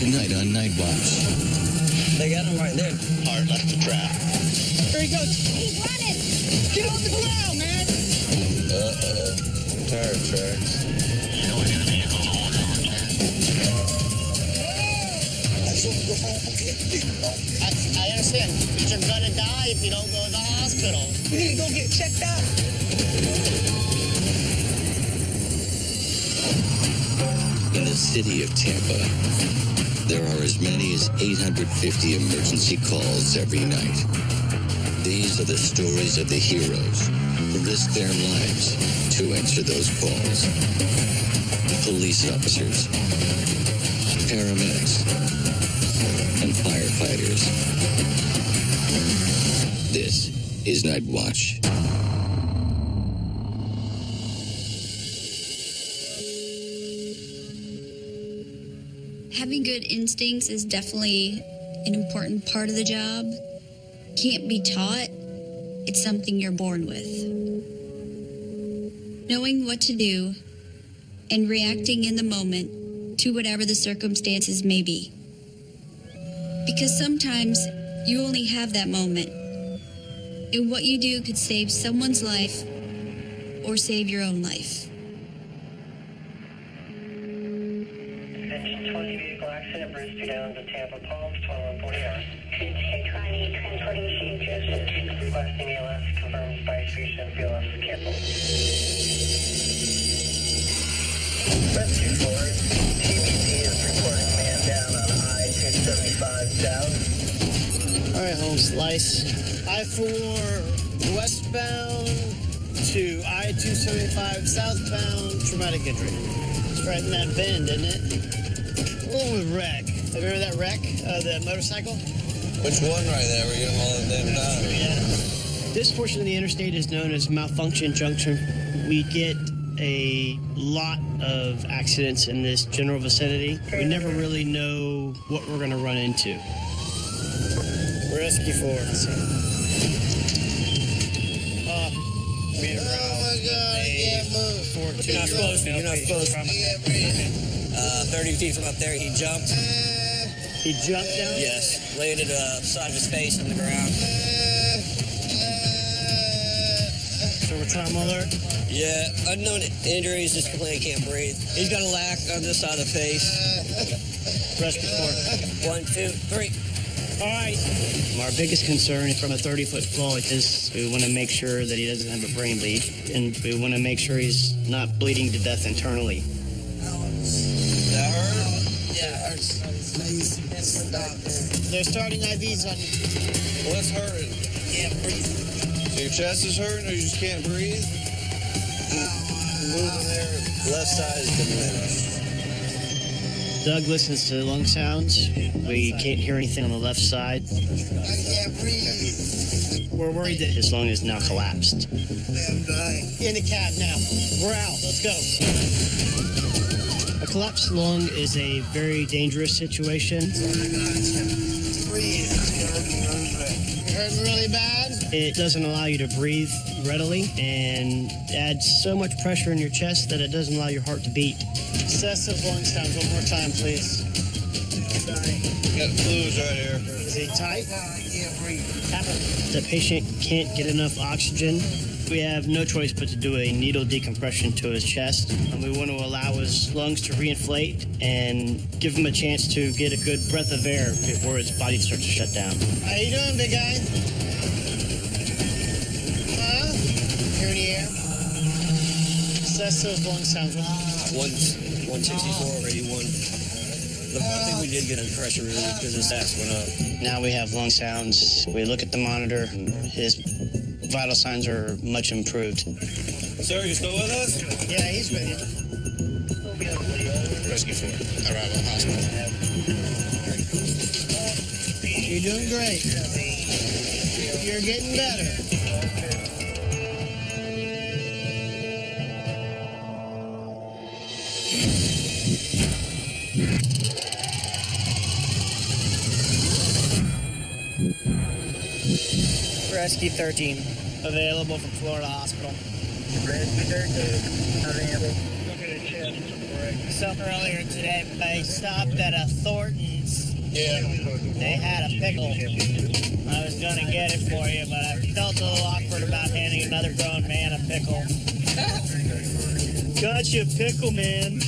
Tonight on Night Watch. They got him right there. Hard left to trap. There he goes. He's running. Get on the ground, man. Tire tracks. I understand. You're gonna die if you don't go to the hospital. We need to go get checked out. In the city of Tampa, there are as many as 850 emergency calls every night. These are the stories of the heroes who risk their lives to answer those calls. Police officers, paramedics, and firefighters. This is Night Watch. Having good instincts is definitely an important part of the job. Can't be taught. It's something you're born with. Knowing what to do and reacting in the moment to whatever the circumstances may be. Because sometimes you only have that moment. And what you do could save someone's life or save your own life. 20 vehicle accident, Brewster down to Tampa Palms, 12:40 hours. 220 transporting St. Joseph. Requesting ELS, confirms by execution, BLS canceled. Rescue Force, TBC is reporting man down on I-275 south. All right, home slice. I-4 westbound to I-275 southbound, traumatic injury. It's right in that bend, isn't it? Oh, wreck. Have you heard of that wreck? The motorcycle? Which one right there? We get them all at the damn time. Yeah. This portion of the interstate is known as Malfunction Junction. We get a lot of accidents in this general vicinity. We never really know what we're going to run into. Rescue Force. Oh my God, I can't move. You're not supposed to. You're not supposed to. 30 feet from up there, he jumped. He jumped down? Yes, landed side of his face on the ground. So we're trauma alert? Yeah, unknown injuries, just completely can't breathe. He's got a lack on this side of the face. Rescue Force. 1, 2, 3. All right. Our biggest concern from a 30-foot fall is we want to make sure that he doesn't have a brain bleed, and we want to make sure he's not bleeding to death internally. That hurt? Yeah, it hurts. They're starting IVs on you. What's hurting? Can't breathe. So your chest is hurting or you just can't breathe? Moving there, left side is diminished. Doug listens to lung sounds. We can't hear anything on the left side. I can't breathe. We're worried that his lung is now collapsed. I'm dying. In the cab now. We're out. Let's go. A collapsed lung is a very dangerous situation. Breathe. Hurting really bad? It doesn't allow you to breathe readily and adds so much pressure in your chest that it doesn't allow your heart to beat. Excessive lung sounds. One more time, please. Got fluids right here. Is he tight? I can't breathe. The patient can't get enough oxygen. We have no choice but to do a needle decompression to his chest. And we want to allow his lungs to reinflate and give him a chance to get a good breath of air before his body starts to shut down. How you doing, big guy? Hear any air? Assess those lung sounds. 164 already, 1. I think we did get under pressure relief because his stats went up. Now we have lung sounds. We look at the monitor. His vital signs are much improved. Sir, you still with us? Yeah, he's with you. Rescue Force. Arrival hospital. You're doing great. You're getting better. Rescue 13, available from Florida Hospital. Rescue 13, available. Look at the chest, So earlier today, I stopped at a Thornton's. Yeah. They had a pickle. I was gonna get it for you, but I felt a little awkward about handing another grown man a pickle. Got you a pickle, man.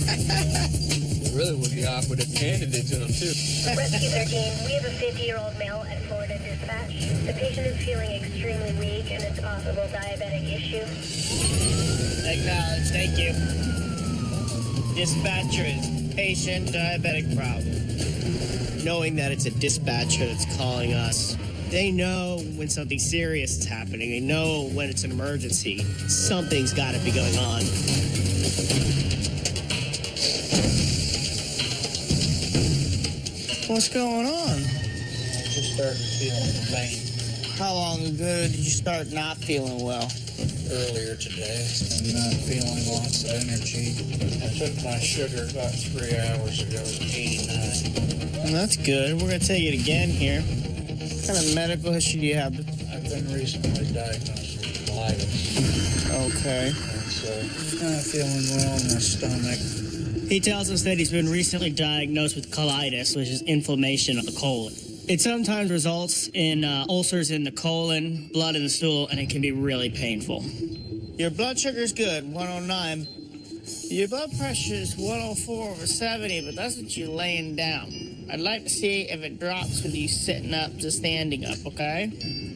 It really would be awkward if you handed it to them, too. Rescue 13, we have a 50-year-old male at Florida Dispatch. The patient is feeling extremely weak and it's possible diabetic issue. Acknowledge, thank you. Dispatcher is patient diabetic problem. Knowing that it's a dispatcher that's calling us, they know when something serious is happening. They know when it's an emergency. Something's got to be going on. What's going on? Just started feeling pain How long ago did you start not feeling well? earlier today. I'm not feeling lots of energy. I took my sugar about 3 hours ago, 89. Well, that's good. We're going to take it again here. What kind of medical history do you have? I've been recently diagnosed with colitis. Okay. And so I'm kind of feeling well in my stomach. He tells us that he's been recently diagnosed with colitis, which is inflammation of the colon. It sometimes results in ulcers in the colon, blood in the stool, and it can be really painful. Your blood sugar's good, 109. Your blood pressure is 104/70, but that's what you're laying down. I'd like to see if it drops with you sitting up to standing up, okay?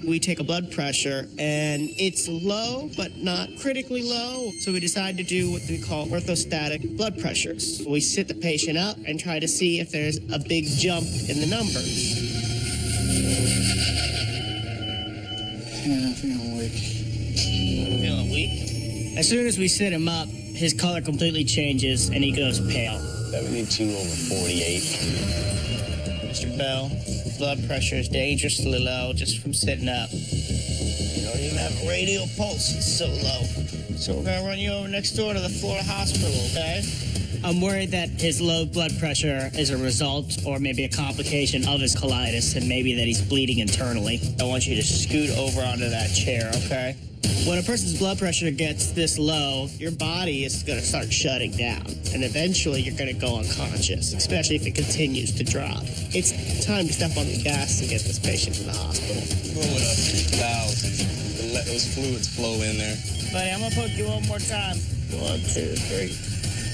We take a blood pressure, and it's low, but not critically low. So we decide to do what we call orthostatic blood pressures. We sit the patient up and try to see if there's a big jump in the numbers. Yeah, I'm feeling weak. Feeling weak? As soon as we sit him up, his color completely changes, and he goes pale. 72/48. Mr. Bell, blood pressure is dangerously low just from sitting up. You don't even have a radial pulse, it's so low. So we're gonna run you over next door to the Florida hospital, okay? I'm worried that his low blood pressure is a result or maybe a complication of his colitis, and maybe that he's bleeding internally. I want you to scoot over onto that chair, okay? When a person's blood pressure gets this low, your body is going to start shutting down, and eventually you're going to go unconscious, especially if it continues to drop. It's time to step on the gas and get this patient to the hospital. Blow it up to 2,000 and let those fluids flow in there. Buddy, I'm gonna poke you one more time. 1, 2, 3.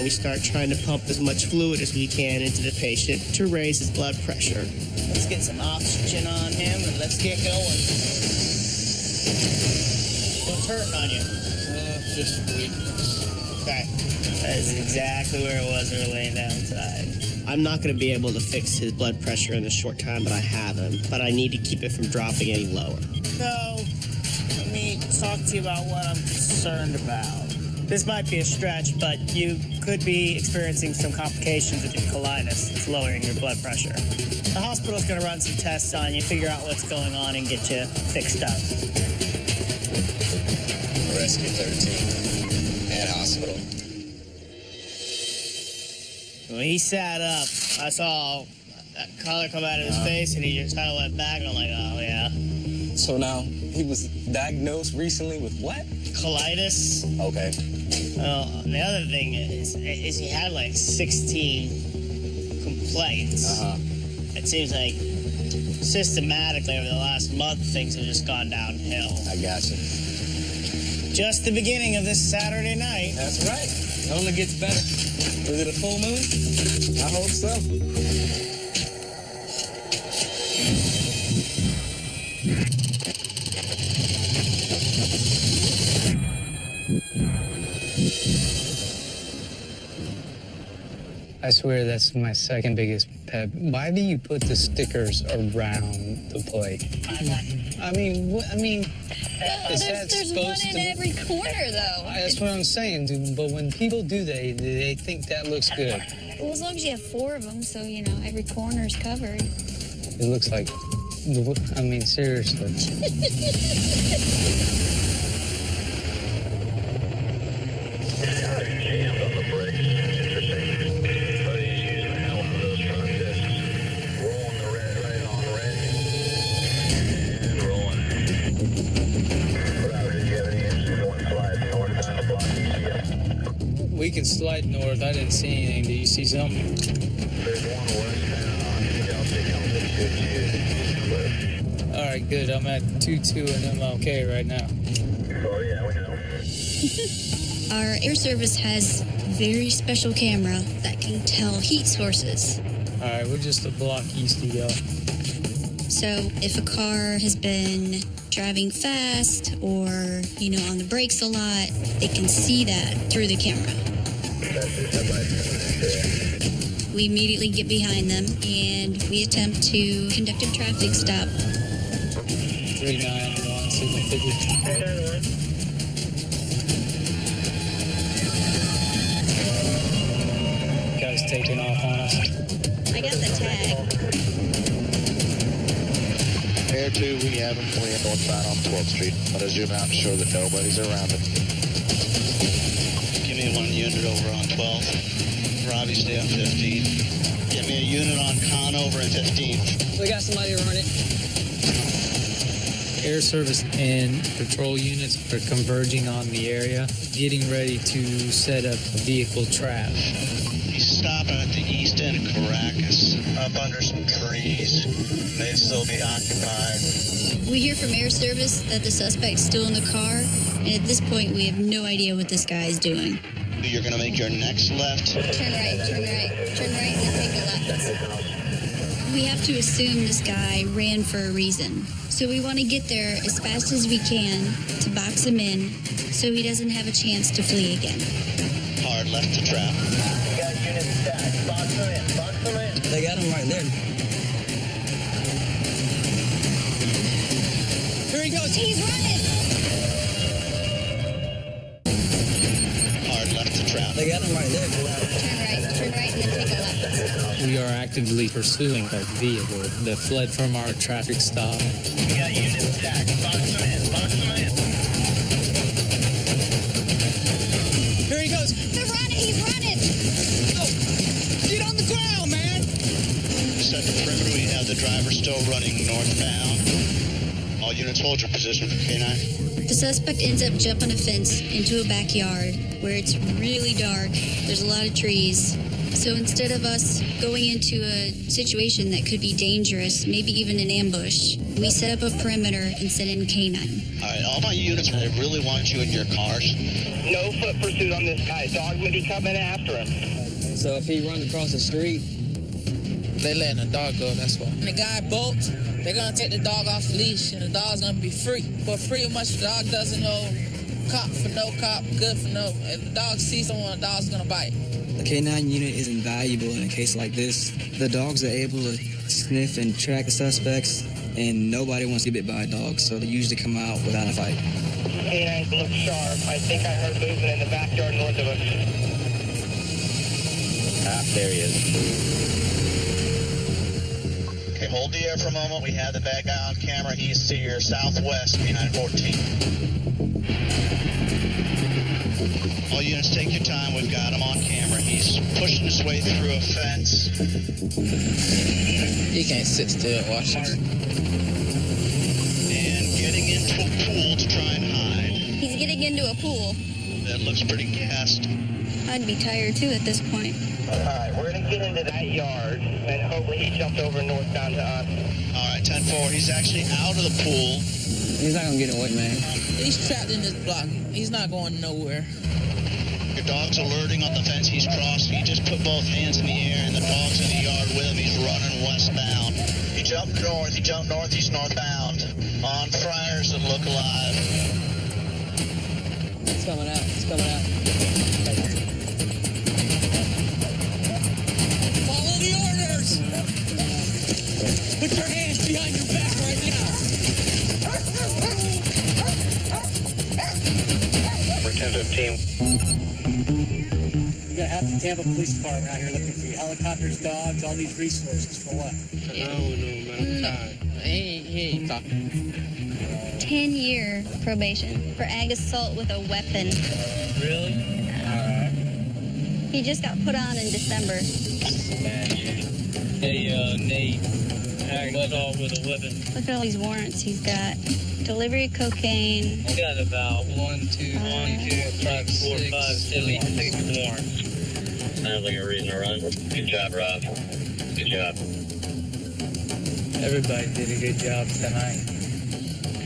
We start trying to pump as much fluid as we can into the patient to raise his blood pressure. Let's get some oxygen on him and let's get going. What's hurting on you? Just weakness. Okay. That is exactly where it was when we were laying down inside. I'm not going to be able to fix his blood pressure in the short time that I have him, but I need to keep it from dropping any lower. So, let me talk to you about what I'm concerned about. This might be a stretch, but you could be experiencing some complications with your colitis. It's lowering your blood pressure. The hospital's going to run some tests on you, figure out what's going on, and get you fixed up. Rescue 13 at hospital. When he sat up, I saw that color come out of his face, and he just kind of went back. I'm like, oh, yeah. So now, he was diagnosed recently with what? Colitis. Okay. Well, the other thing is he had like 16 complaints. Uh-huh. It seems like systematically over the last month, things have just gone downhill. I got you. Just the beginning of this Saturday night. That's right. It only gets better. Was it a full moon? I hope so. I swear that's my second biggest pet. Why do you put the stickers around the plate? I mean, what? I mean, is that There's supposed one in to? every corner, though. That's what I'm saying, dude. But when people do that, they think that looks good. Well, as long as you have 4 of them, so, you know, every corner's covered. It looks like, I mean, seriously. We making slight north. I didn't see anything. Do you see something? There's one westbound on Delta Helmet 50. All right, good. I'm at 22 and MLK right now. Oh, yeah, we know. Our air service has a very special camera that can tell heat sources. All right, we're just a block east of y'all. So if a car has been driving fast or, on the brakes a lot, they can see that through the camera. We immediately get behind them and we attempt to conduct a traffic stop. 391, signal figure. Guy's taking off on us. I got the tag. Air 2, we have him northbound on 12th Street. Let us zoom out and show that nobody's around it. Give me one unit over on 12. Robbie, stay on 15. Get me a unit on Conover and 15. We got somebody running. Air service and patrol units are converging on the area, getting ready to set up a vehicle trap. He's stopping at the east end of Caracas, up under some trees. They'd still be occupied. We hear from air service that the suspect's still in the car, and at this point we have no idea what this guy is doing. You're going to make your next left. Turn right, and take a left. We have to assume this guy ran for a reason. So we want to get there as fast as we can to box him in so he doesn't have a chance to flee again. Hard left to trap. You got units stacked. Box them in. They got him right there. Here he goes. He's running! Hard left to trap. They got him right there. Turn right, and then take a left. We are actively pursuing a vehicle that fled from our traffic stop. You got units stacked. Box them in. Here he goes. He's running! Oh, get on the ground, man. Set the perimeter. We have the driver still running northbound. All units hold your position for K9. The suspect ends up jumping a fence into a backyard where it's really dark. There's a lot of trees. So instead of us going into a situation that could be dangerous, maybe even an ambush, we set up a perimeter and send in K9. All right, all my units, they really want you in your cars. No foot pursuit on this guy. Dog's gonna be coming after him. So if he runs across the street, they letting the dog go, that's why. When the guy bolts, they're gonna take the dog off the leash and the dog's gonna be free. But pretty much the dog doesn't know cop for no cop, good for no. If the dog sees someone, the dog's gonna bite. the K9 unit is invaluable in a case like this. The dogs are able to sniff and track the suspects, and nobody wants to get bit by a dog, so they usually come out without a fight. K9 look sharp. I think I heard movement in the backyard north of us. There he is. Okay, hold the air for a moment. We have the bad guy on camera. He's to your southwest, K914. All units, take your time. We've got him on camera. He's pushing his way through a fence. He can't sit still, watch it. And getting into a pool to try and hide. He's getting into a pool. That looks pretty gassed. I'd be tired too at this point. Alright, we're gonna get into that yard, and hopefully he jumped over northbound to us. Alright, 10-4. He's actually out of the pool. He's not gonna get away, man. He's trapped in this block. He's not going nowhere. Your dog's alerting on the fence. He's crossing. He just put both hands in the air, and the dog's in the yard with him. He's running westbound. He jumped north. He's northbound. On Friars that look alive. It's coming out. Follow the orders! Put your hands behind your back right now. We're 10-15. We got half the Tampa Police Department out here looking for you. Helicopters, dogs, all these resources for what? I don't know, man. I'm tired. He ain't talking. 10-year probation for ag assault with a weapon. Really? He just got put on in December. Hey, Nate. Ag assault with a weapon. Look at all these warrants he's got. Delivery cocaine. I got about 1, 2, 5, 4, 5, 6 more. Sounds like a reason to run. Good job, Rob. Good job. Everybody did a good job tonight.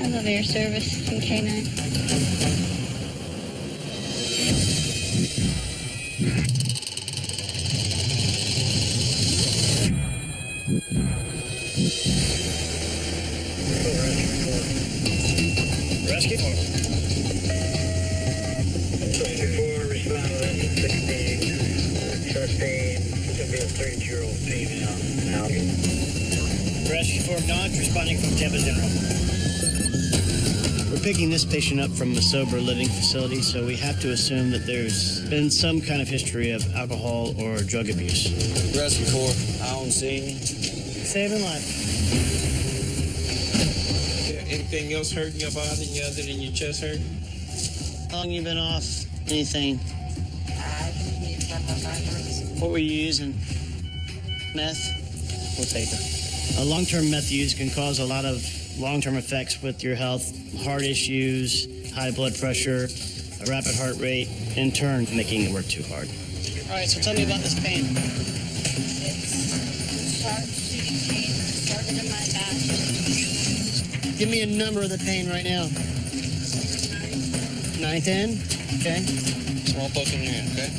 I love your service, K9. Rescue 4. 24, respond to 16. Chest pain, could be a 30-year-old female. Out. Rescue 4 Dodge responding from Tampa General. We're picking this patient up from a sober living facility, so we have to assume that there's been some kind of history of alcohol or drug abuse. Rescue 4, I don't see. Saving life. Anything else hurting your body other than your chest hurt? How long you been off? Anything? What were you using? Meth? We'll take it. A long-term meth use can cause a lot of long-term effects with your health, heart issues, high blood pressure, a rapid heart rate, in turn making it work too hard. All right, so tell me about this pain. Sharp shooting pain started in my back. Give me a number of the pain right now. 9, 10? Okay. Small poke in your hand, okay?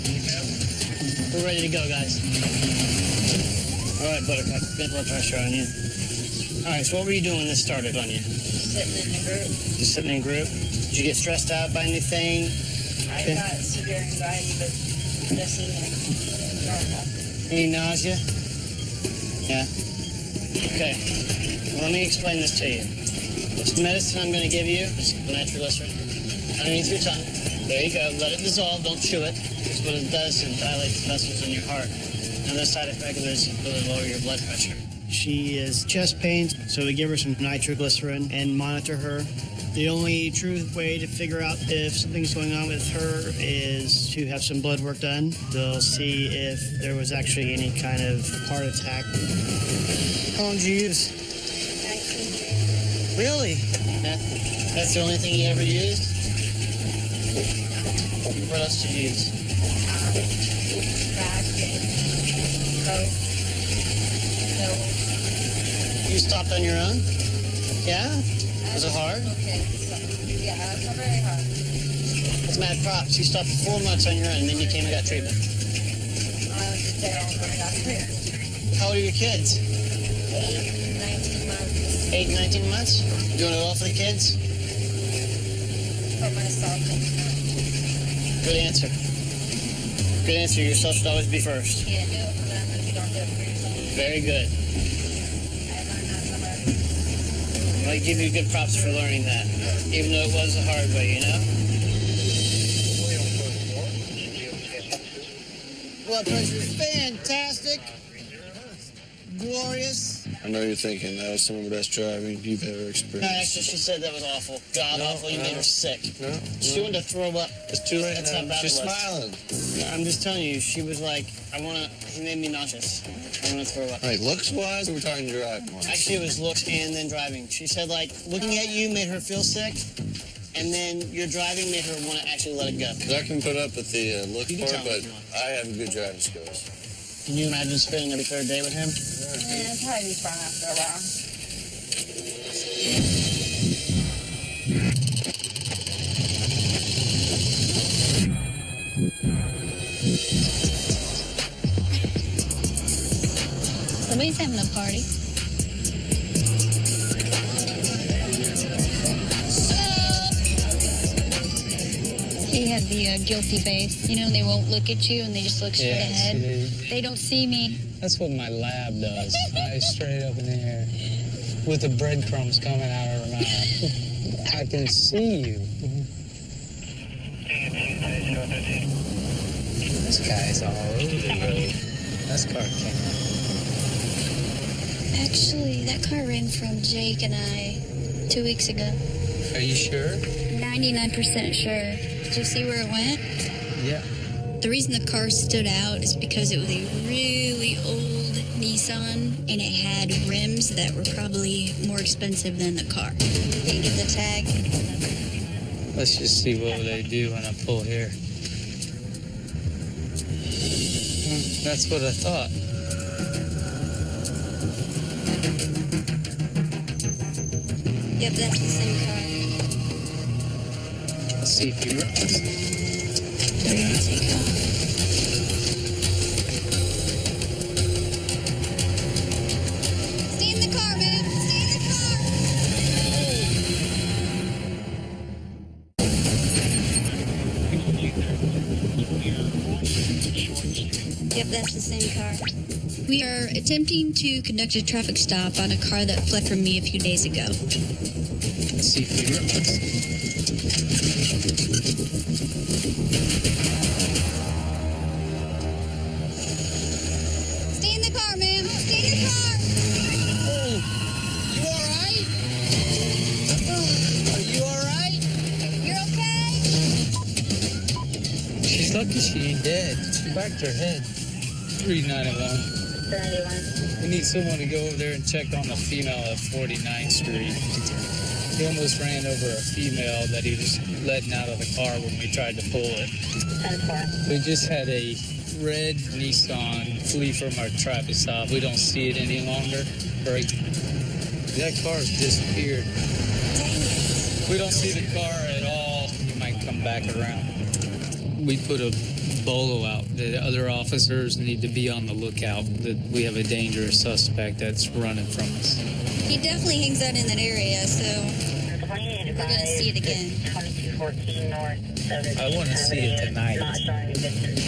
We're ready to go, guys. All right, Buttercup, good blood pressure on you. All right, so what were you doing when this started on you? Sitting in a group. Just sitting in a group? Did you get stressed out by anything? I got severe anxiety, but nothing normal. Any nausea? Yeah? Okay. Well, let me explain this to you. This medicine I'm going to give you is nitroglycerin. Underneath your tongue. There you go. Let it dissolve. Don't chew it. Because what it does is dilate the vessels in your heart. Another side effect of this is really lower your blood pressure. She has chest pains, so we give her some nitroglycerin and monitor her. The only true way to figure out if something's going on with her is to have some blood work done. They'll see if there was actually any kind of heart attack. How long did you use? 19. Really? That's the only thing you ever used? What else did you use? Crack, coke, You stopped on your own? Yeah? Was it hard? Okay. Yeah, it's not very hard. That's mad props. You stopped for 4 months on your own, and then you came and got treatment. I was just there when I got treatment. How old are your kids? 19 months. 8 and 19 months? Doing it all for the kids? For myself. Good answer. Good answer. Yourself should always be first. You can't do it for them if you don't do it for yourself. Very good. I learned that somewhere. Well, I give you good props for learning that, even though it was the hard way, you know? Blood pressure is fantastic. Glorious. I know you're thinking that was some of the best driving you've ever No, experienced. actually, she said that was awful. God awful. You made her sick. No, She wanted to throw up. it's too late That's now. how bad She's it was. smiling. I'm just telling you, she was like, he made me nauseous. I want to throw up. Hey, looks-wise, we're talking driving-wise. Actually, it was looks and then driving. She said, like, looking at you made her feel sick, and then your driving made her want to actually let it go. I can put up with the look You can part, tell me but if you want. I have good driving skills. Can you imagine spending every third day with him? Yeah, it'd probably be fun after a while. Somebody's having a party. He had the guilty face. You know, they won't look at you and they just look straight ahead. They don't see me. That's what my lab does. Eyes straight up in the air with the breadcrumbs coming out of her mouth. I can see you. This guy's all over the road. That's car came. Actually, that car ran from Jake and I 2 weeks ago. Are you sure? 99% sure. Did you see where it went? Yeah. The reason the car stood out is because it was a really old Nissan, and it had rims that were probably more expensive than the car. Did you get the tag? Let's just see what they do when I pull here. That's what I thought. Yep, that's the same car. Let's see if he runs. They're gonna take off. Stay in the car, man. Stay in the car. Yep, that's the same car. We are attempting to conduct a traffic stop on a car that fled from me a few days ago. Let's see if he runs. Stay in the car, man. Stay in the car. Oh, you all right? Are you all right? You're okay? She's lucky she ain't dead. She backed her head. 391. We need someone to go over there and check on the female at 49th Street. He almost ran over a female that he was letting out of the car when we tried to pull it. We just had a red Nissan flee from our traffic stop. We don't see it any longer. Great. That car's disappeared. We don't see the car at all. He might come back around. We put a bolo out. The other officers need to be on the lookout. That we have a dangerous suspect that's running from us. He definitely hangs out in that area, so we're going to see it again. 2214 North. I want to see it tonight. Not showing any distance.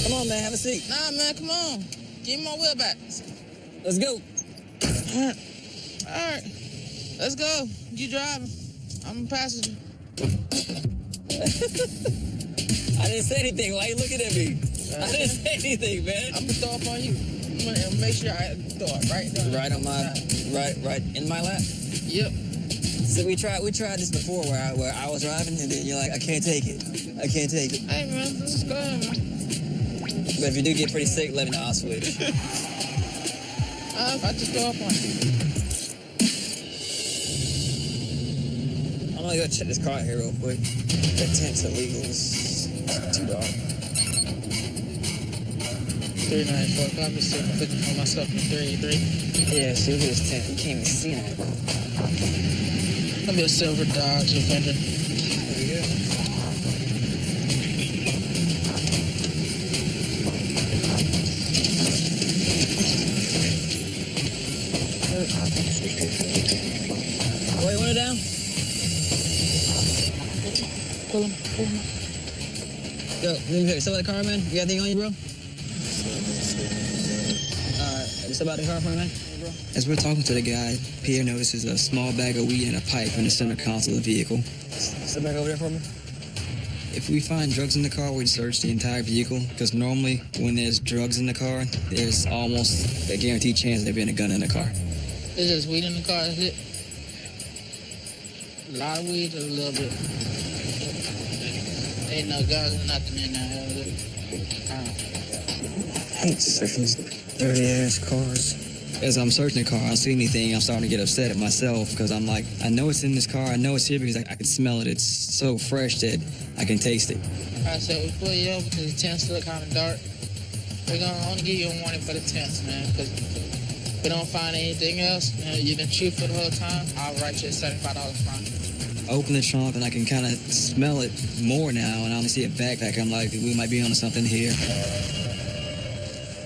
Come on, man, have a seat. Nah, man, come on. Give me my wheel back. Let's go. All right. Let's go. You driving. I'm a passenger. I didn't say anything. Why are you looking at me? I didn't say anything, man. I'm gonna throw up on you. I'm gonna make sure I throw up right there. Right on my, right in my lap. Yep. So we tried this before where I was driving and then you're like, I can't take it. I can't take it. Hey, man, just go ahead, man. But if you do get pretty sick, let me know. I'll switch. I just throw up on you. I'm gonna go check this car out here real quick. The tent's illegal. It's too dark. 394. Copy. Still looking for myself in 383. Yeah, see, look at this tent. You can't even see it. I'll be a silver Dodge Avenger. There you go. Boy, you want it down? Pull him. Yo, let me step out the car, man. You got anything on you, bro? Just step out the car for me, man. As we're talking to the guy, Pierre notices a small bag of weed and a pipe in the center console of the vehicle. Step back over there for me. If we find drugs in the car, we'd search the entire vehicle, because normally when there's drugs in the car, there's almost a guaranteed chance there being a gun in the car. There's just weed in the car, is it? A lot of weed or a little bit? Ain't no guns or nothing in there, is it? I hate searching these dirty-ass cars. As I'm searching the car, I don't see anything. I'm starting to get upset at myself because I'm like, I know it's in this car. I know it's here because I can smell it. It's so fresh that I can taste it. All right, so we pull you over because the tents look kind of dark. We're going to only give you a warning for the tents, man, because if we don't find anything else, you've been truthful the whole time, I'll write you a $75 fine. I open the trunk and I can kind of smell it more now, and I only see a backpack. I'm like, we might be onto something here.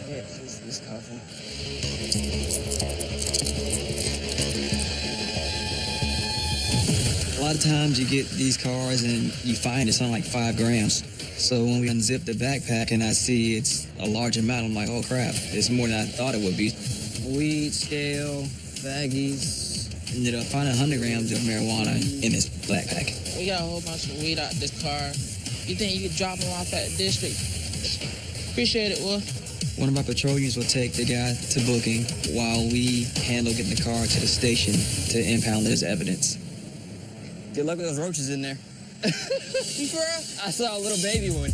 Yeah, this coffee. A lot of times you get these cars and you find it's on like 5 grams. So when we unzip the backpack and I see it's a large amount, I'm like, oh crap, it's more than I thought it would be. Weed, scale, baggies. Ended up finding 100 grams of marijuana in this backpack. We got a whole bunch of weed out this car. You think you could drop them off at the district? Appreciate it, Will. One of our patrol units will take the guy to booking while we handle getting the car to the station to impound it as evidence. Good luck with those roaches in there. Bruh? I saw a little baby one.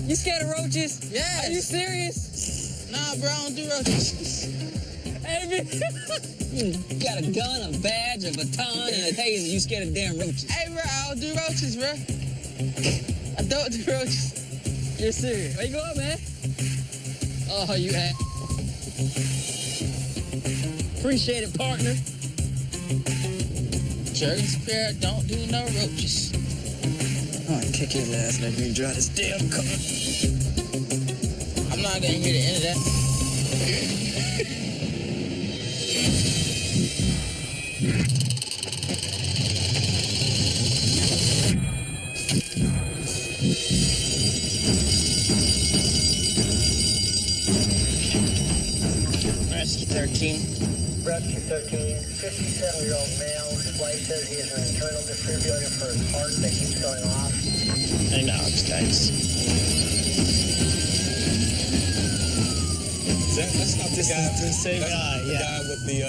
You scared of roaches? Yes. Are you serious? Nah, bro, I don't do roaches. Hey, man. You got a gun, a badge, a baton, and a taser. You scared of damn roaches. Hey, bro, I don't do roaches, bro. I don't do roaches. You're serious. Where you going, man? Oh, you had. Appreciate it, partner. Jerry Spirit don't do no roaches. Oh, I'll kick his ass and let me drive this damn car. I'm not gonna hear the end of that. Rescue 13. Rescue 13, 57-year-old male. His wife says he has an internal defibrillator for his heart that keeps going off. I know, guys. That's not the guy. The same guy, The yeah. guy with the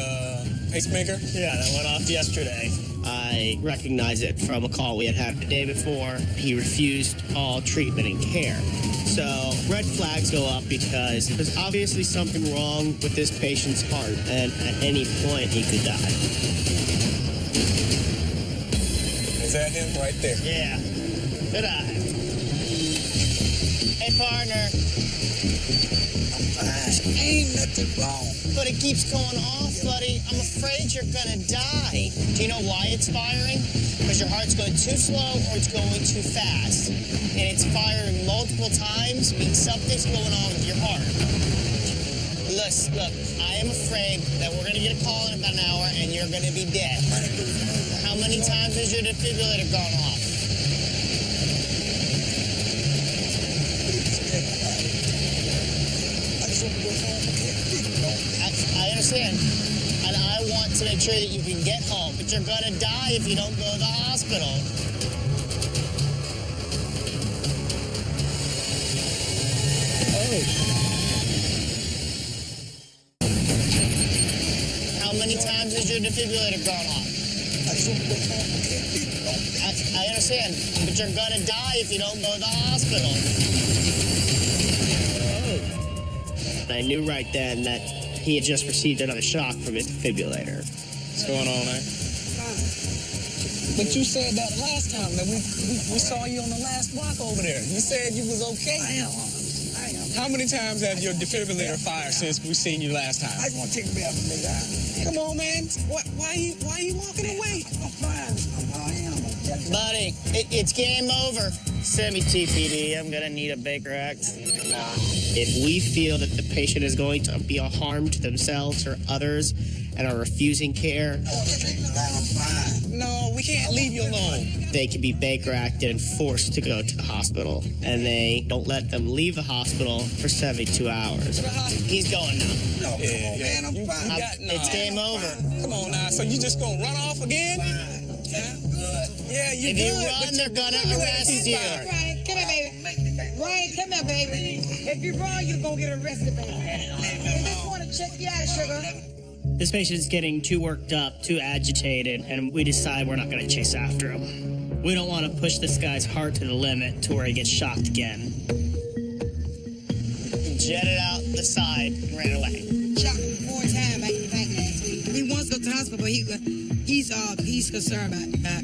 pacemaker? Yeah, that went off yesterday. I recognize it from a call we had the day before. He refused all treatment and care. So red flags go up because there's obviously something wrong with this patient's heart, and at any point he could die. Is that him right there? Yeah. Good eye. Hey, partner. Ain't nothing wrong. But it keeps going off, buddy. I'm afraid you're gonna die. Do you know why it's firing? Because your heart's going too slow or it's going too fast. And it's firing multiple times means something's going on with your heart. Look, I am afraid that we're gonna get a call in about an hour and you're gonna be dead. How many times has your defibrillator gone off? I understand. And I want to make sure that you can get home, but you're gonna die if you don't go to the hospital. How many times has your defibrillator gone off? I understand, but you're gonna die if you don't go to the hospital. I knew right then that he had just received another shock from his defibrillator. What's going on, man? But you said that last time that we saw you on the last block over there. You said you was okay. I am. How many times have your defibrillator fired since we seen you last time? I want to take a bath, nigga. Come on, man. Why are you walking away? I'm fine. I am. Buddy, it's game over. Send me TPD. I'm gonna need a Baker Act. If we feel that the patient is going to be a harm to themselves or others and are refusing care, No, we can't leave you alone. they can be Baker Acted and forced to go to the hospital. And they don't let them leave the hospital for 72 hours. He's going now. No, man, I'm fine. It's game over. Come on now. So you just gonna run off again? Yeah, you If good. you run, but they're your gonna defibrillator's arrest you. fired. Ryan, come here, baby. Ryan, come here, baby. If you run, you're gonna get arrested, baby. I just want to check you out, sugar. This patient's getting too worked up, too agitated, and we decide we're not going to chase after him. We don't want to push this guy's heart to the limit to where he gets shocked again. Jetted out the side and ran away. Shot him 4 times back to back last week. He wants to go to the hospital, but he's concerned about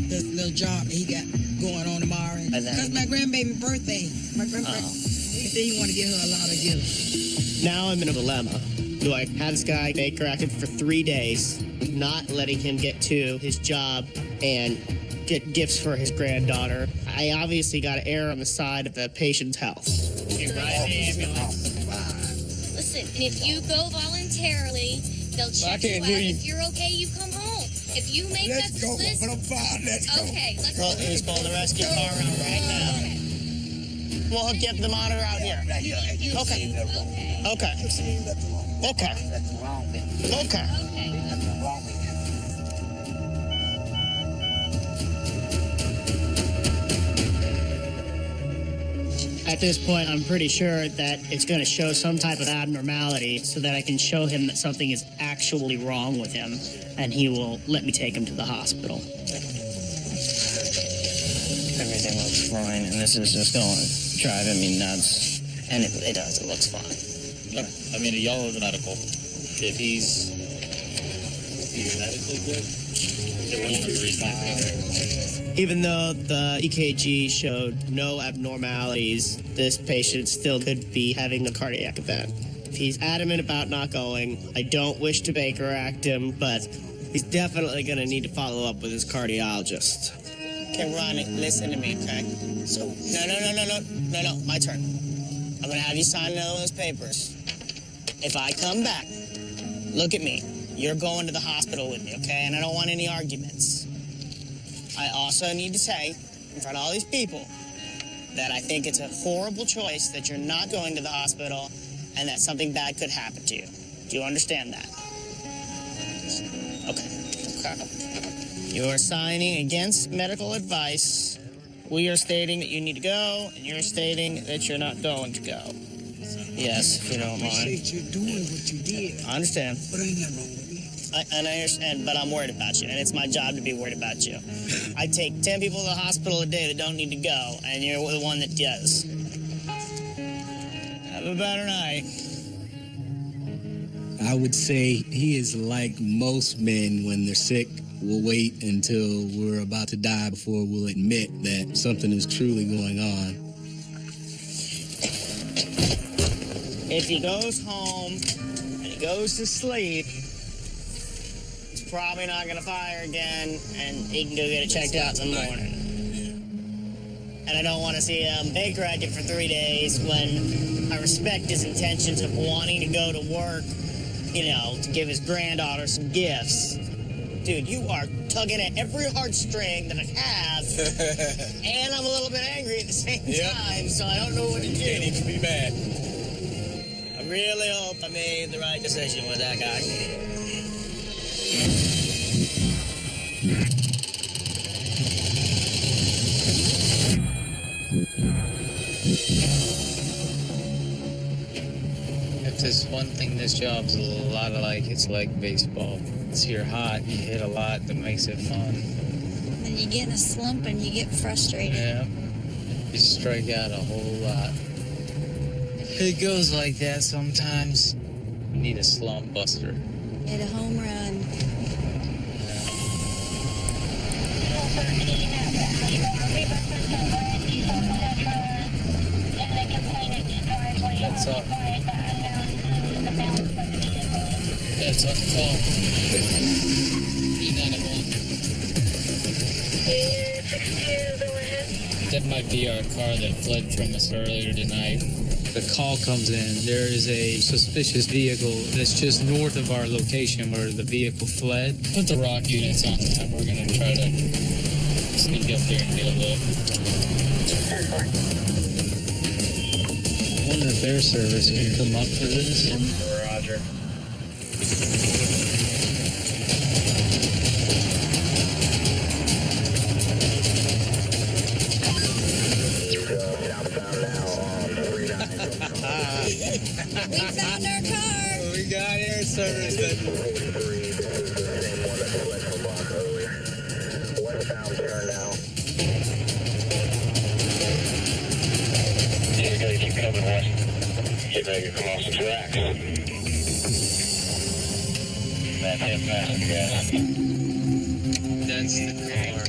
this little job that he got going on tomorrow. Because my grandbaby's birthday. My grandbaby, he said he wanted to get her a lot of gifts. Now I'm in a dilemma. Do I have this guy Baker Acted for 3 days, not letting him get to his job and get gifts for his granddaughter? I obviously got to err on the side of the patient's health. You ride the ambulance. Listen, and if you go voluntarily, they'll check you out. If you're okay, you come home. If you make that decision, but I'm fine. Let's go. Okay, let's Well, go. he's pulling the rescue car around right now. We'll hook you up the monitor out here. Okay. Okay. At this point, I'm pretty sure that it's going to show some type of abnormality so that I can show him that something is actually wrong with him, and he will let me take him to the hospital. Everything looks fine, and this is just driving me nuts. And it does, it looks fine. I mean, y'all are the medical. If he's medically good, there wouldn't be a reason to go there. Even though the EKG showed no abnormalities, this patient still could be having a cardiac event. If he's adamant about not going, I don't wish to Baker Act him, but he's definitely going to need to follow up with his cardiologist. Okay, Ronnie, listen to me, okay? So, no, my turn. I'm going to have you sign another one of those papers. If I come back, look at me. You're going to the hospital with me, okay? And I don't want any arguments. I also need to say, in front of all these people, that I think it's a horrible choice that you're not going to the hospital and that something bad could happen to you. Do you understand that? Okay. You are signing against medical advice. We are stating that you need to go, and you're stating that you're not going to go. Yes, if you don't mind. I appreciate you doing what you did. I understand. But ain't nothing wrong with me. And I understand, but I'm worried about you, and it's my job to be worried about you. I take 10 people to the hospital a day that don't need to go, and you're the one that does. Have a better night. I would say he is like most men when they're sick. We'll wait until we're about to die before we'll admit that something is truly going on. If he goes home and he goes to sleep, he's probably not going to fire again, and he can go get it checked out in the morning. And I don't want to see him Baker Act it for 3 days when I respect his intentions of wanting to go to work, to give his granddaughter some gifts. Dude, you are tugging at every heartstring that I have, and I'm a little bit angry at the same time, so I don't know what to do. Can't even be mad. I really hope I made the right decision with that guy. If there's one thing this job's a lot like, it's like baseball. It's you're hot, you hit a lot that makes it fun. And you get in a slump and you get frustrated. Yeah. You strike out a whole lot. It goes like that sometimes. You need a slump buster. Hit a home run. That's up. That's up. Call. That might be our car that fled from us earlier tonight. The call comes in. There is a suspicious vehicle that's just north of our location where the vehicle fled. Put the rock units on and we're going to try to sneak up there and get a look. One of the Bear Service can come up for this. Roger. We found our car. We got air service. You gotta keep coming west. Get ready to come off the tracks. That's him passing gas. That's the car.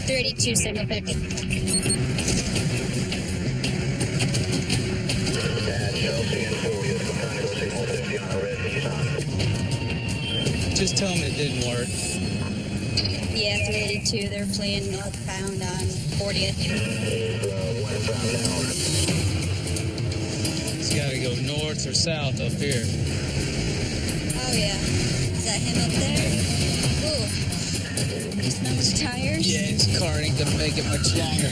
32 signal 50. Just tell them it didn't work. Yeah, 382. They're playing northbound on 40th. It's got to go north or south up here. Oh, yeah. Is that him up there? Ooh. You smell his tires? Yeah, his car ain't going to make it much longer.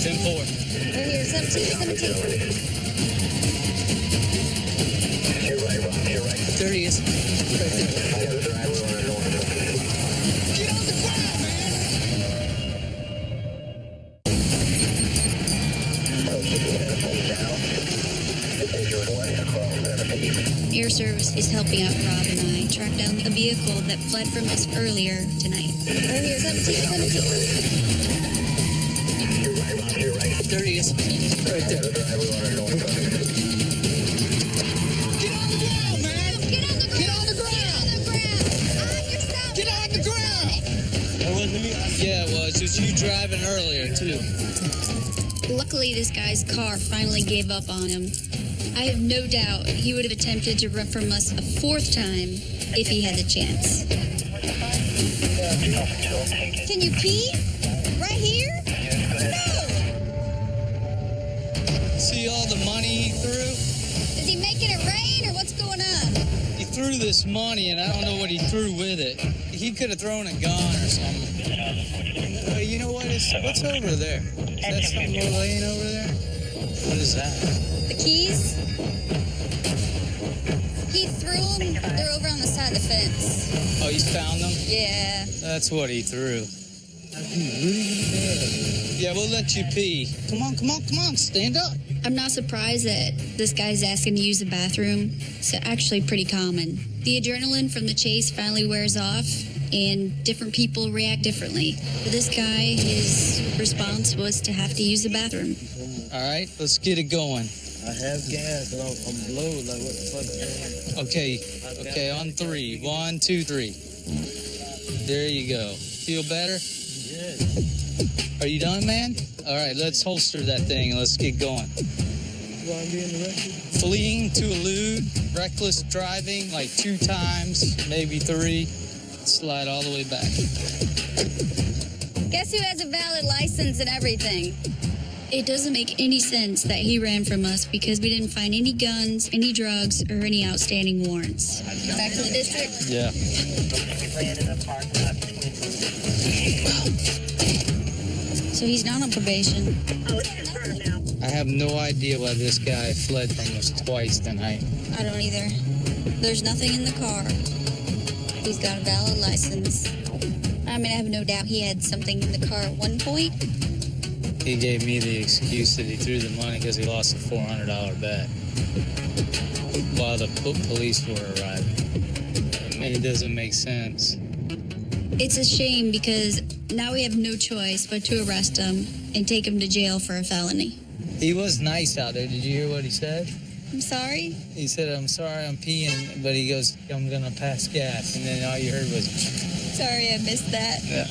10-4. Right here, 17. 30 is. Get on Air Service is helping out Rob and I track down a vehicle that fled from us earlier tonight. Right here, 17. You're right. There he is. Right there. Yeah, well, it's just you driving earlier, too. Luckily, this guy's car finally gave up on him. I have no doubt he would have attempted to run from us a fourth time if he had the chance. Can you pee? Right here? No! See all the money he threw? Is he making it rain or what's going on? He threw this money, and I don't know what he threw with it. He could have thrown a gun or something. You know what? What's over there? Is that something laying over there? What is that? The keys? He threw them. They're over on the side of the fence. Oh, you found them? Yeah. That's what he threw. Yeah, we'll let you pee. Come on, stand up. I'm not surprised that this guy's asking to use the bathroom. It's actually pretty common. The adrenaline from the chase finally wears off, and different people react differently. For this guy, his response was to have to use the bathroom. All right, let's get it going. I have gas, and I'm blowed. Like, what the fuck? Okay, on 3. 1, 2, 3. There you go. Feel better? Yeah. Are you done, man? All right, let's holster that thing and let's get going. You want to be in the record? Fleeing to elude, reckless driving like 2 times, maybe 3. Slide all the way back. Guess who has a valid license and everything? It doesn't make any sense that he ran from us because we didn't find any guns, any drugs, or any outstanding warrants. Back to the district? Yeah. So he's not on probation. I have no idea why this guy fled from us twice tonight. I don't either. There's nothing in the car. He's got a valid license. I mean, I have no doubt he had something in the car at one point. He gave me the excuse that he threw the money because he lost a $400 bet while the police were arriving. I mean, it doesn't make sense. It's a shame because now we have no choice but to arrest him and take him to jail for a felony. He was nice out there. Did you hear what he said? I'm sorry? He said, I'm sorry, I'm peeing, but he goes, I'm going to pass gas. And then all you heard was... Sorry, I missed that. Yeah.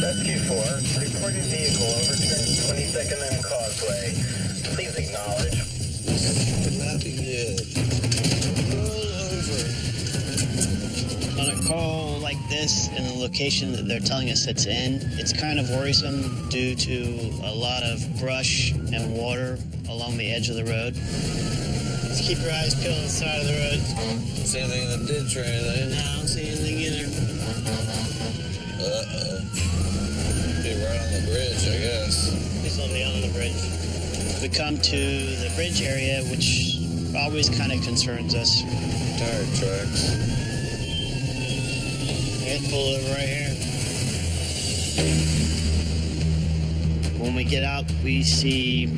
Rescue 4, reported vehicle overturned 22nd and Causeway. Please acknowledge. Nothing yet. Roll over. On a call like this in the location that they're telling us it's in, it's kind of worrisome due to a lot of brush and water along the edge of the road. Just keep your eyes peeled on the side of the road. See anything in the ditch or anything? No, I don't see anything either. Uh-oh. Be right on the bridge, I guess. Please let me on the bridge. We come to the bridge area, which always kind of concerns us. Tire tracks. Pull it right here. When we get out, we see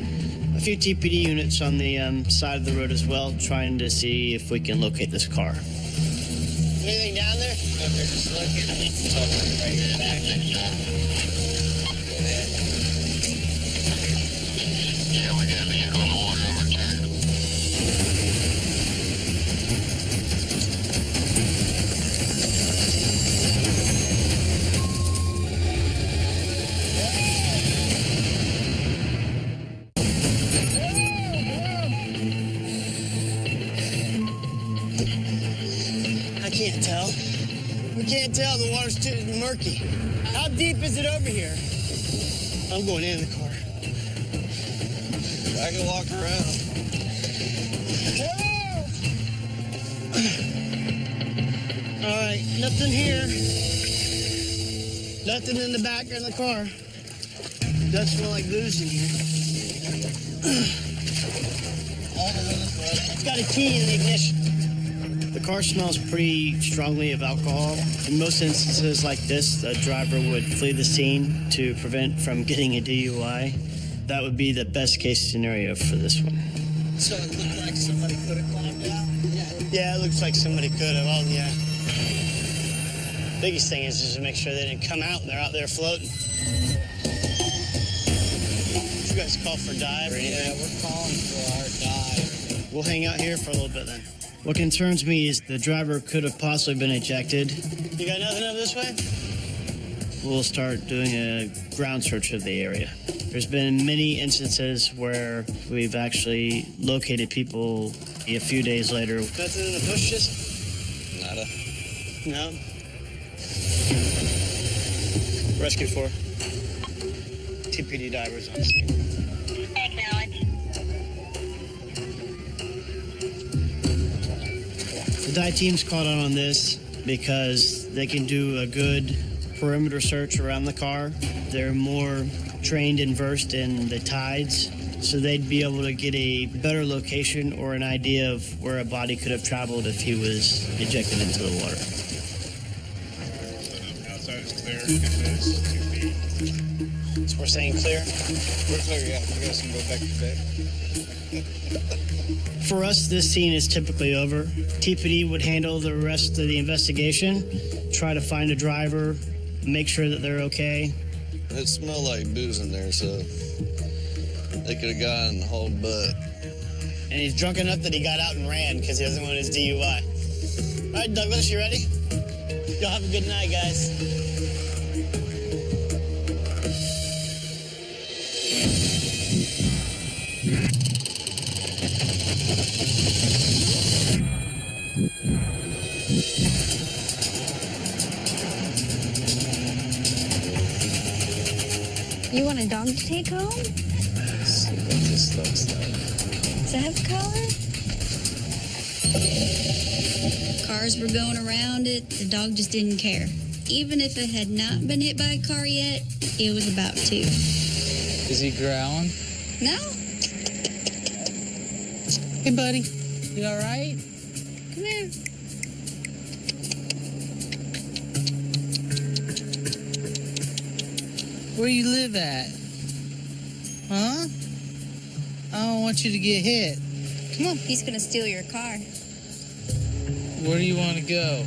a few TPD units on the side of the road as well, trying to see if we can locate this car. Anything down there? No, they're just looking. Right here back. Yeah, we got a vehicle on overturned. I can't tell. We can't tell. The water's too murky. How deep is it over here? I'm going in the car. I can walk around. All right, nothing here. Nothing in the back or in the car. Does smell like booze in here. It's got a key in the ignition. The car smells pretty strongly of alcohol. In most instances like this, the driver would flee the scene to prevent from getting a DUI. That would be the best case scenario for this one. So it looked like somebody could have climbed out? Yeah, it looks like somebody could have. Oh, yeah. Biggest thing is to make sure they didn't come out and they're out there floating. Did you guys call for dive? Yeah, we're calling for our dive. We'll hang out here for a little bit then. What concerns me is the driver could have possibly been ejected. You got nothing over this way? We'll start doing a ground search of the area. There's been many instances where we've actually located people a few days later. Nothing in the bushes? Nada. No. Rescue 4. TPD divers on scene. The dive team's caught on this because they can do a good perimeter search around the car. They're more trained and versed in the tides, so they'd be able to get a better location or an idea of where a body could have traveled if he was ejected into the water. Outside is clear. So we're saying clear? We're clear, yeah. I guess we can go back to bed. For us, this scene is typically over. TPD would handle the rest of the investigation, try to find a driver, make sure that they're okay. It smelled like booze in there, so they could have gotten the whole butt. And he's drunk enough that he got out and ran because he doesn't want his DUI. All right, Douglas, you ready? Y'all have a good night, guys. You want a dog to take home? Let's see what this looks like. Does it have a collar? Cars were going around it. The dog just didn't care. Even if it had not been hit by a car yet, it was about to. Is he growling? No? Hey, buddy. You all right? Come here. Where you live at? Huh? I don't want you to get hit. Come on. He's gonna steal your car. Where do you want to go?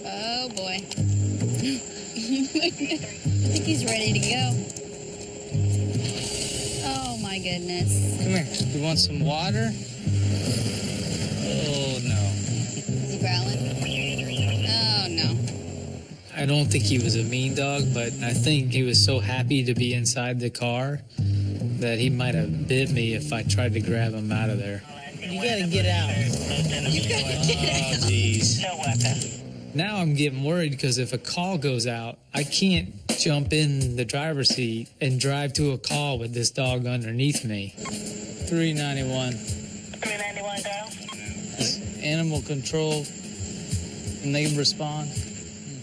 Oh, boy. I think he's ready to go. Oh, my goodness. Come here. You want some water? Oh, no. Is he growling? Oh, no. I don't think he was a mean dog, but I think he was so happy to be inside the car that he might have bit me if I tried to grab him out of there. You gotta get out. You gotta get out. Oh, jeez. No weapon. Now I'm getting worried because if a call goes out, I can't jump in the driver's seat and drive to a call with this dog underneath me. 391. 391, go. Animal control. And they respond.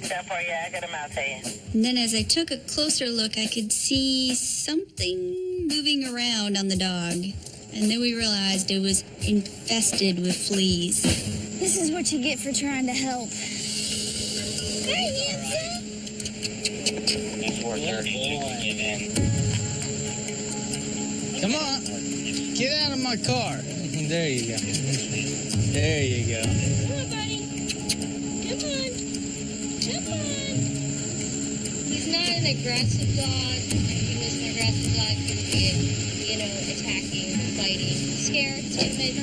That far, yeah, I got him out to you. And then as I took a closer look, I could see something moving around on the dog. And then we realized it was infested with fleas. This is what you get for trying to help. Hey, handsome. 4:30. Come on. Get out of my car. There you go. There you go. Come on, buddy. Come on. Come on. He's not an aggressive dog. If he was an aggressive dog, he would be, attacking, fighting, scared, timid,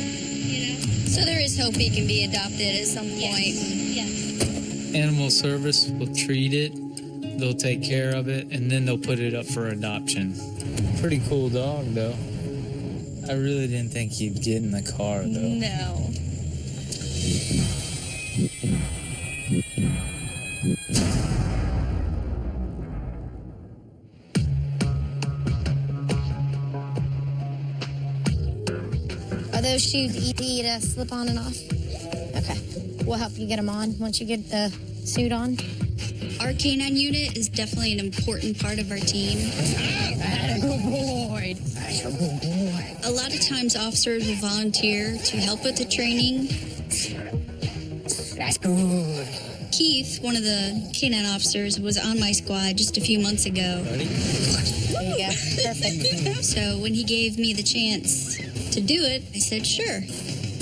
So there is hope he can be adopted at some point. Yes. Animal service will treat it. They'll take care of it, and then they'll put it up for adoption. Pretty cool dog, though. I really didn't think he'd get in the car, though. No. Are those shoes easy to slip on and off? Okay. We'll help you get them on once you get the suit on. Our canine unit is definitely an important part of our team. Good boy. That's a good boy. A lot of times officers will volunteer to help with the training. That's good. Keith, one of the canine officers, was on my squad just a few months ago. There you go. Perfect. So when he gave me the chance to do it, I said sure.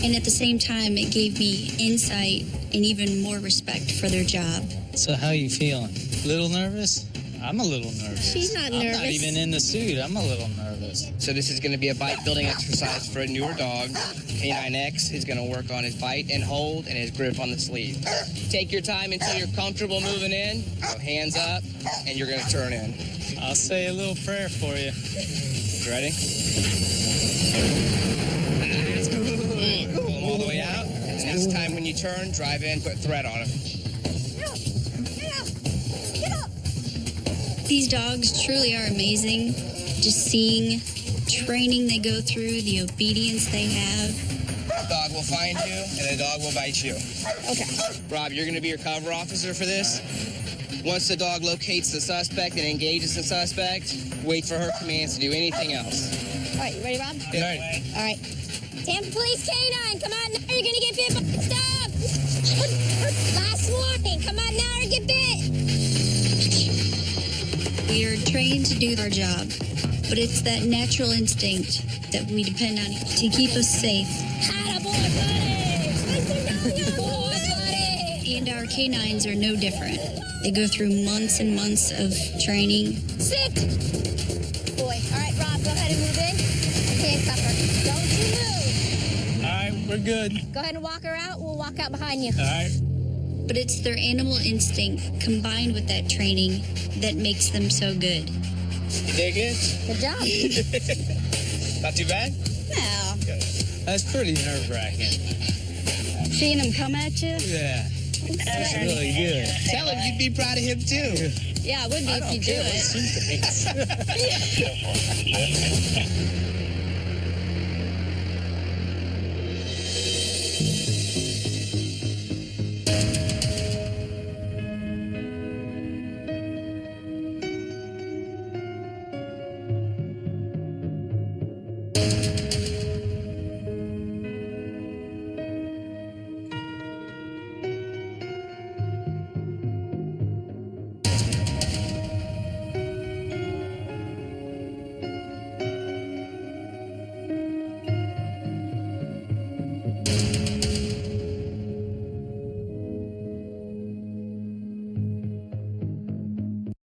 And at the same time, it gave me insight and even more respect for their job. So how you feeling? Little nervous? I'm a little nervous. She's not I'm nervous. not even in the suit. I'm a little nervous. So this is going to be a bite building exercise for a newer dog. K9X is going to work on his bite and hold and his grip on the sleeve. Take your time until you're comfortable moving in. So hands up, and you're going to turn in. I'll say a little prayer for you. You ready? Pull him all the way out. And next time when you turn, drive in, put thread on him. These dogs truly are amazing. Just seeing training they go through, the obedience they have. A dog will find you, and a dog will bite you. Okay. Rob, you're going to be your cover officer for this. Once the dog locates the suspect and engages the suspect, wait for her commands to do anything else. All right, you ready, Rob? Yeah. All right. Tampa Police K9, come on now, you're gonna get bit. Stop! Last warning, come on now or get bit. We are trained to do our job, but it's that natural instinct that we depend on to keep us safe. And our canines are no different. They go through months and months of training. Sit! Boy, all right, Rob, go ahead and move in. Handcuff her. Don't you move. All right, we're good. Go ahead and walk her out. We'll walk out behind you. All right. But it's their animal instinct combined with that training that makes them so good. You dig it? Good job. Not too bad? No. That's pretty nerve-wracking. Seeing him come at you? Yeah. That's really good. Tell him you'd be proud of him, too. Yeah, I would be if you do it.